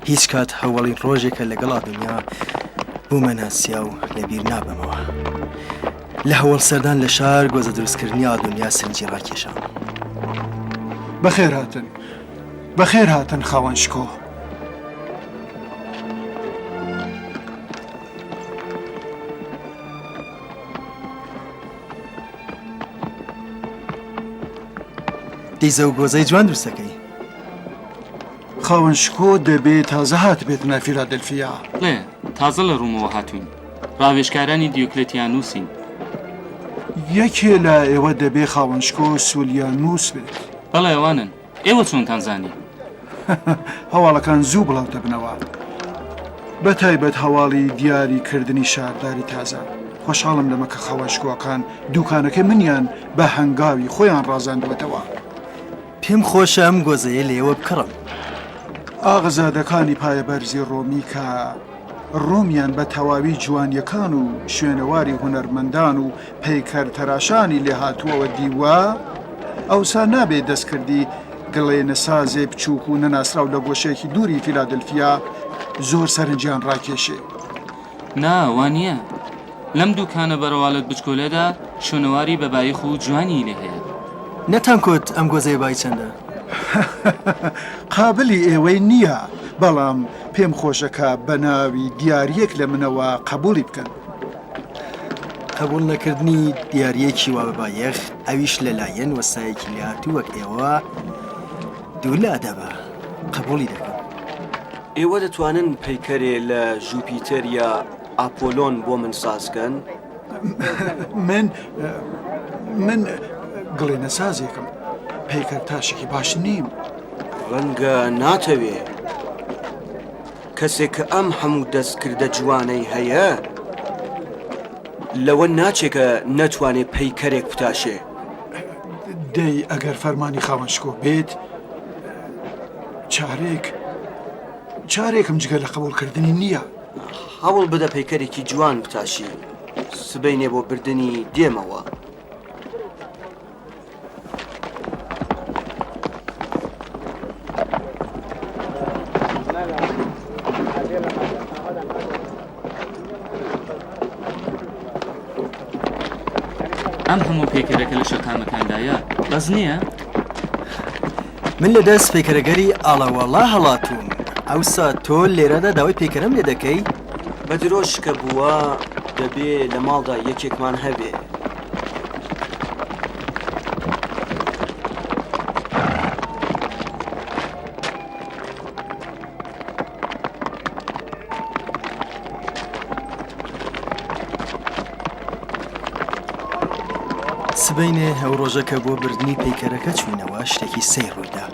هیچ کات هەوڵین ڕۆژێکە لەگەڵا دنیا بوومە ناسیا و لەبیر نابمەوە. لە هەوڵ سەردان لە شار گۆزە دروستکردنی ئادونیا سنجی ڕاکێشان. بەخێر هاتن، بەخێر هاتن خاوەن شکۆ. دیزە و گۆزەی جوان دروستەکەی. خاوەن شکۆ دەبێت تازە هات بێتنە فیلادلفیا. لێ تازە لە ڕوومەوە هاتوین. ڕاوێژکارانی دیۆکلێتیانوسین. یەکێ لە ئێوە دەبێ خاوەن شکۆ سولیانوس بێت. بەڵێ ئەوانن. ئێوە چۆنتان زانی؟ هەواڵەکان زوو بڵاو دەبنەوە. بە تایبەت هەواڵی دیاریکردنی شارداری تازە. خۆشحاڵم لەمە کە خاوەن شکۆکان دوکانەکەی منیان بە هەنگاوی خۆیان ڕازاندوێتەوە. پێم خۆشە ئەم گۆزەیە لێوە بکڕم. ئاغزادەکانی پایە بەرزی ڕۆمی کە ڕۆمیان بە تەواوی جوانیەکان و شوێنەواری هونەرمەندان و پەیکەر تەراشانی لێ هاتووەوە دیوە، ئەوسا نابێت دەستکردی گڵێنە سازێ بچووک و نەناسراو لە گۆشەیەکی دووری فیلادلفیا زۆر سەرنجیان ڕاکێشێ. وانە لەم دوکانە بەرەواڵت بچکۆلەدا شوێنەواری بەبایخ و جوانی لێ هەیە. نەتانکۆت ئەم گۆزەی بای چەندە؟ قابلی ئێوەی نییە، بەڵام پێم خۆشەکە بە ناوی دیارەک لە منەوە قبولی بکەن. قبول نەکردنی دیارەکی وا بەبایەخ ئەویش لەلایەن وەسایەکی لێهاتوو وەک ئێوە دوو لە ئەدەبە قبولی دەکەن. ئێوە دەتوانن پەیکەرێ لە ژوپیتەر یا ئاپۆلۆن بۆ من سازکەن؟ من گڵێنە سازێکم، پەیکەر تاشێکی باش نیم. ڕەنگە ناتەوێ کەسێک کە ئەم هەموو دەستکردە جوانەی هەیە لەوە ناچێکە نەتوانێت پەیکەرێک بتاشێ. دەی ئەگەر فەرمانی خاوەن شکۆ بێت چارێکم جگە لە قبولکردنی نییە. هەوڵ بدە پەیکەرێکی جوان بتاشی، سبەینێ بۆ بردننی دێمەوە. ئەم هەموو پێکەرەکە لە شەتامەکاندایە بەس نییە؟ من لە دەست پێکەرەگەری ئاڵەوەڵا هەڵاتوم. ئەوسا تۆ لێرەدا داوای پێکەرم لێ دەکەی؟ بە درۆژ کە بووە دەبێ لە ماڵدا یەکێکمان هەبێ. سبەینێ هەو ڕۆژەکە بۆ بردننی پەیکەرەکە چوینەوە شتێکی سەی ڕوویدا.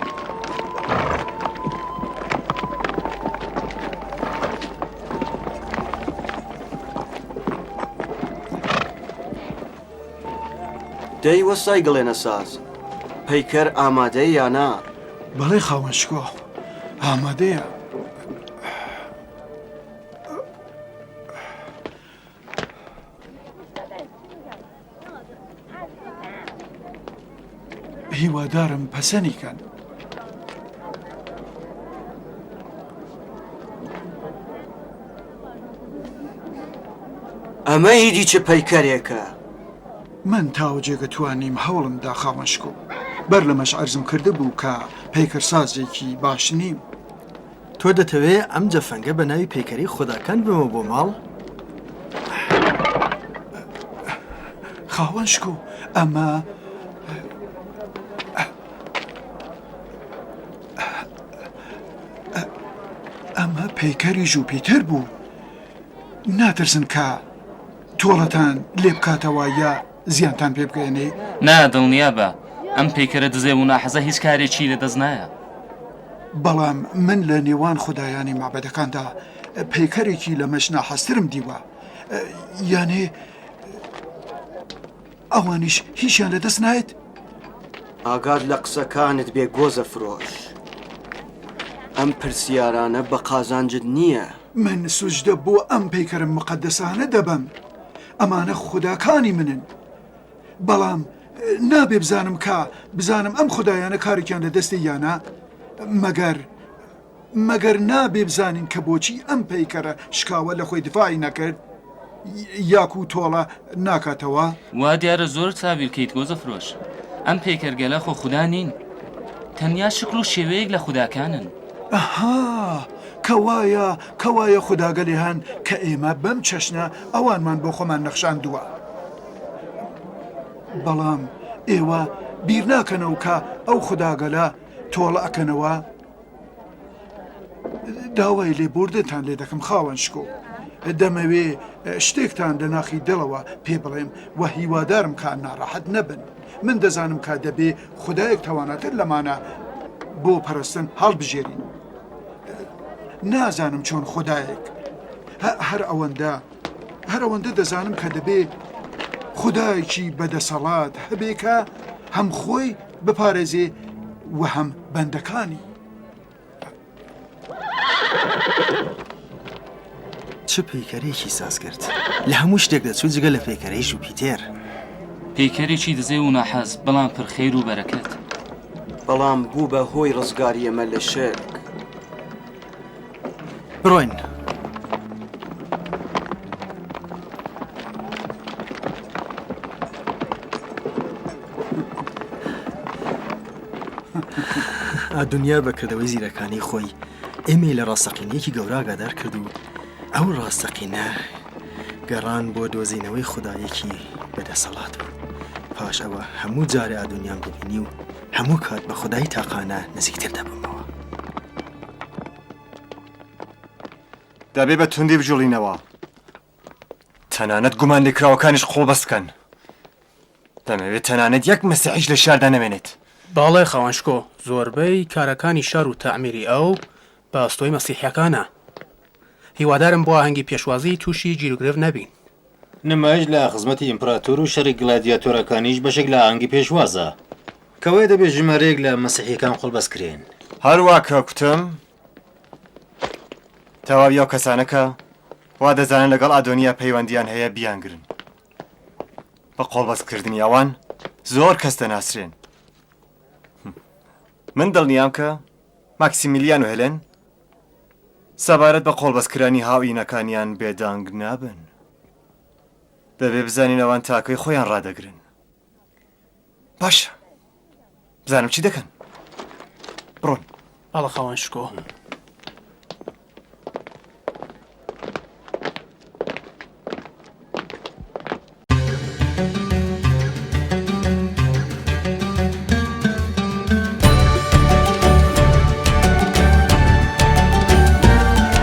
دەی وەسای گڵێنە ساز، پەیکەر ئامادەی یانا؟ بەڵێ خاوەن شکۆ ئامادەیە. هیوادارم پەسەنیکەن. ئەمە هیچی چه پەیکەرێکە؟ من تاوجێگە توانیم هەوڵمدا خاوەن شکۆ، بەر لەمەش عەرزم کرده بوو کە پەیکەرسازێکی باش نیم. تۆ دەتەوێت ئەم جەفەنگە بە ناوی پەیکەری خوداکان بمە بۆ ماڵ؟ خاوەن شکۆ ئەمە پەیکەری ژوپیتەر بوو. ناترسن کە تۆڵەتان لێ بکاتەوە یا زیانتان پێ بگەێنێ؟ دڵنیا بە ئەم پەیکەرە دزێ و ناحەزە هیچ کارێکی لەدەست نایە. بەڵام من لە نێوان خودایانی مابەدەکاندا پەیکەرێکی لە مەش ناحەسترم دیوە، یانێ ئەوانیش هیچیان لەدەست نایێت؟ ئاگاد لە قسەکانت بێ گۆزە فرۆش، ئەم پرسیارانە بە قازانجت نییە. من سوجدە بۆ ئەم پەیکەرم مقدسانە دەبم، ئەمانە خوداکانی منن. بەڵام نابێ بزانم ئەم خودایانە کارێکیان لە دەستی یانە مەگەر نابێ بزانین کە بۆچی ئەم پەیکەرە شکاوە لە خۆی دفاعی نەکرد یاکو تۆڵە ناکاتەوە؟ وا دیارە زۆر چاوی بکەیت گۆزە فرۆش. ئەم پێکەرگەلە خۆ خوددا نین، تەنیا شکل و شێوەیەک لە خوداکانن. ئەها کەوایە خوداگەلێ هەن کە ئێمە بەم چەشنە ئەوانمان بۆ خۆمان نەخشاندووە. بەڵام ئێوە بیر ناکەنەوە کە ئەو خوداگەلە تۆڵە ئەکەنەوە. داوای لێبوردنتان لێ دەکەم خاوەن شکۆ، دەمەوێ شتێکتان لە ناخی دڵەوە پێ بڵێم و هیوادارم کە ناڕەحەت نەبن. من دەزانم کە دەبێ خودایەک تەوانەتر لەمانە بۆ پەرستن هەڵبژێرین. نازانم چۆن خودایەک هەر ئەوەندە دەزانم کە دەبێ خودایەکی بەدەسەڵات هەبێ کە هەم خۆی بپارێزێ و هەم بەندەکانی. چ پەیکەرێکی ساز کرد لە هەموو شتێک دەچوو جگە لە پەیکەرەی ژوپیتێر. پێیکەرێکی دزێ و ناحەز بەڵام پڕ خەیر و بەرەکەت. بەڵام بوو بە هۆی ڕزگاری ئەمە لە شەرک. بڕۆین. ئادونیا بەکردەوەی زیرەکانی خۆی ئێمە لە ڕاستەقینەیەکی گەورە ئاگادار کرد و ئەو ڕاستەقینە گەڕان بۆ دۆزینەوەی خودایەکی بەدەسەڵات بوو. پاش ئەوە هەموو جارێ ئادونیام دەبینی و هەموو کات بە خودای تاقانە نزیکتر دەبمەوە. دەبێ بە توندی بجوڵینەوە، تەنانەت گومان لێکراوەکانیش قۆڵ بەستکەن. دەمەوێت تەنانەت یەک مەسیحیش لە شاردا نەمێنێت. باڵێ خەوانشکۆ، زۆربەی کارەکانی شار و تەعمیری ئەو بە ئەستۆی مەسیحیەکانە. هیوادارم بۆ ئاهەنگی پێشوازی تووشی گیرگرف نەبین. نمایش لە خزمەتی ئیمپراتۆر و شەڕی گلادیاتۆرەکانیش بەشێک لە ئاهەنگی پێشوازە کەوەی دەبێت ژمارەیەک لە مەسیحیەکان قوڵبەستکرێن. هەروە کە کوتم تەواوی ئەو کەسانەکە وا دەزانن لەگەڵ ئادۆنیا پەیوەندیان هەیە بیانگرن. بە قۆڵبەستکردنی ئەوان زۆر کەس دەناسرێن. من دڵنیام کە ماکسیمیلیان و هێلێن سەبارەت بە قۆڵبەستکرانی هاوئینەکانیان بێدەنگ نابن. دەبێ بزانین ئەوان تاکەی خۆیان ڕادەگرن. باشە، بزانم چی دەکەن. بڕۆن. باڵە خەوانشکۆ.